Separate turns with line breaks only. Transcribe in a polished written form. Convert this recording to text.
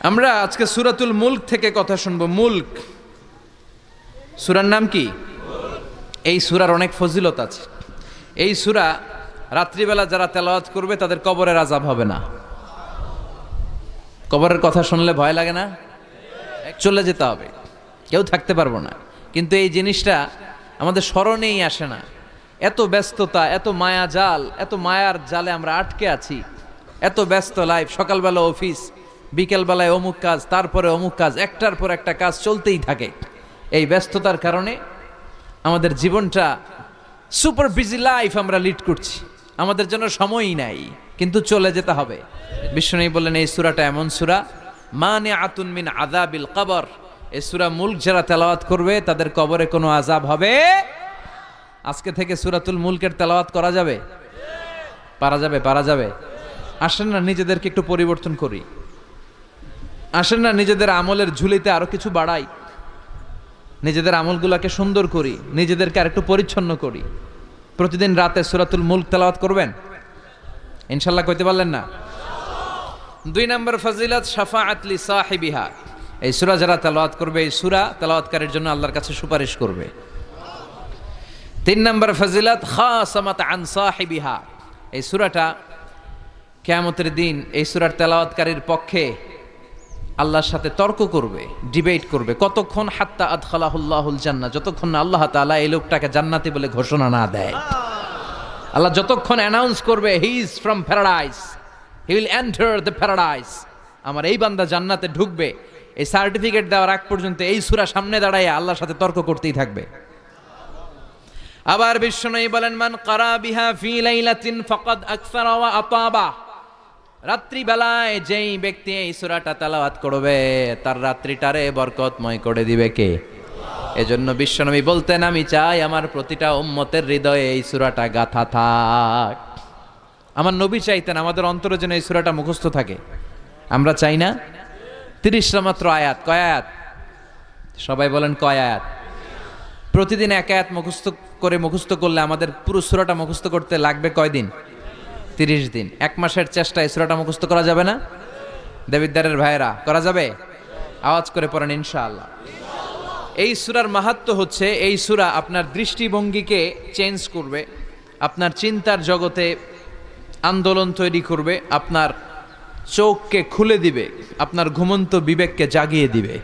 আমরা আজকে সূরাতুল মুলক থেকে কথা শুনবো। মুলক সূরার নাম কি? এই সূরার অনেক ফজিলত আছে। এই সূরা রাত্রিবেলা যারা তেলাওয়াত করবে তাদের কবরের আযাব হবে না। কবরের কথা শুনলে ভয় লাগে না? চলে যেতে হবে, কেউ থাকতে পারবো না, কিন্তু এই জিনিসটা আমাদের স্মরণেই আসে না। এত ব্যস্ততা, এত মায়া জাল, এত মায়ার জালে আমরা আটকে আছি। এত ব্যস্ত লাইফ, সকালবেলা অফিস, বিকেলবেলায় অমুক কাজ, তারপরে অমুক কাজ, একটার পর একটা কাজ চলতেই থাকে। এই ব্যস্ততার কারণে আমাদের জীবনটা সুপার বিজি লাইফ আমরা লিড করছি, আমাদের জন্য সময়ই নাই, কিন্তু চলে যেতে হবে। বিশ্বনবী বললেন এই সূরাটা এমন সূরা মানিআতুন মিন আযাবিল কবর। এই সূরা মুলক যারা তেলাওয়াত করবে তাদের কবরে কোনো আযাব হবে। আজকে থেকে সূরাতুল মুলকের তেলাওয়াত করা যাবে? পারা যাবে? পারা যাবে? আসেন না নিজেদেরকে একটু পরিবর্তন করি, আসেন না নিজেদের আমলের ঝুলিতে আরো কিছু বাড়াই, নিজেদের আমলগুলোকে সুন্দর করি, নিজেদেরকে আর একটু পরিচ্ছন্ন করি। প্রতিদিন রাতে সূরাতুল মুলক তেলাওয়াত করবেন ইনশাআল্লাহ। কইতে পারলেন না? 2 নম্বর ফজিলত শাফাআত লি সাহিবিহা। এই সূরা যারা তেলাওয়াত করবে, এই সূরা তেলাওয়াতকারীর জন্য আল্লাহর কাছে সুপারিশ করবে। 3 নম্বর ফজিলত খাসামাত আন সাহিবিহা। এই সূরাটা কিয়ামতের দিন এই সূরার তেলাওয়াতকারীর পক্ষে আল্লাহর সাথে তর্ক করবে, ডিবেট করবে। কতক্ষণ? হাত্তা আদখালাহুল্লাহুল জান্নাহ, যতক্ষণ না আল্লাহ তাআলা এই লোকটাকে জান্নাতি বলে ঘোষণা না দেয়। আল্লাহ যতক্ষণ অ্যানাউন্স করবে he is from paradise, he will enter the paradise, আমার এই বান্দা জান্নাতে ঢুকবে, এই সার্টিফিকেট দেওয়ার আগ পর্যন্ত এই সূরা সামনে দাঁড়ায় আল্লাহর সাথে তর্ক করতেই থাকবে। আবার বিশ্বনবী বলেন মান ক্বারা বিহা ফি লাইলাতিন ফাকাদ আকসারা ওয়া আতাবা। রাত্রি বেলায় যেই ব্যক্তি এই সূরাটা তেলাওয়াত করবে তার রাত্রিটারে বরকতময় করে দিবে কে? এজন্য বিশ্বনবী বলতেন আমি চাই আমার প্রতিটা উম্মতের হৃদয়ে এই সূরাটা গাথা থাক। আমার নবী চাইতেন আমাদের অন্তরে যেন এই সূরাটা মুখস্থ থাকে। আমরা চাই না? 30টা মাত্র আয়াত। কয় আয়াত? সবাই বলেন কয় আয়াত? প্রতিদিন এক আয়াত মুখস্থ করলে আমাদের পুরো সূরাটা মুখস্থ করতে লাগবে কয় দিন? 30 দিন। 1 মাসের চেষ্টা এই সূরাটা মুখস্থ করা যাবে না? দেবিদ্দারের ভাইয়েরা করা যাবে? আওয়াজ করে পড়েন ইনশাআল্লাহ। এই সূরার মাহাত্ম্য হচ্ছে এই সূরা আপনার দৃষ্টিভঙ্গিকে চেঞ্জ করবে, আপনার চিন্তার জগতে আন্দোলন তৈরি করবে, আপনার চোখকে খুলে দিবে, আপনার ঘুমন্ত বিবেককে জাগিয়ে দিবে।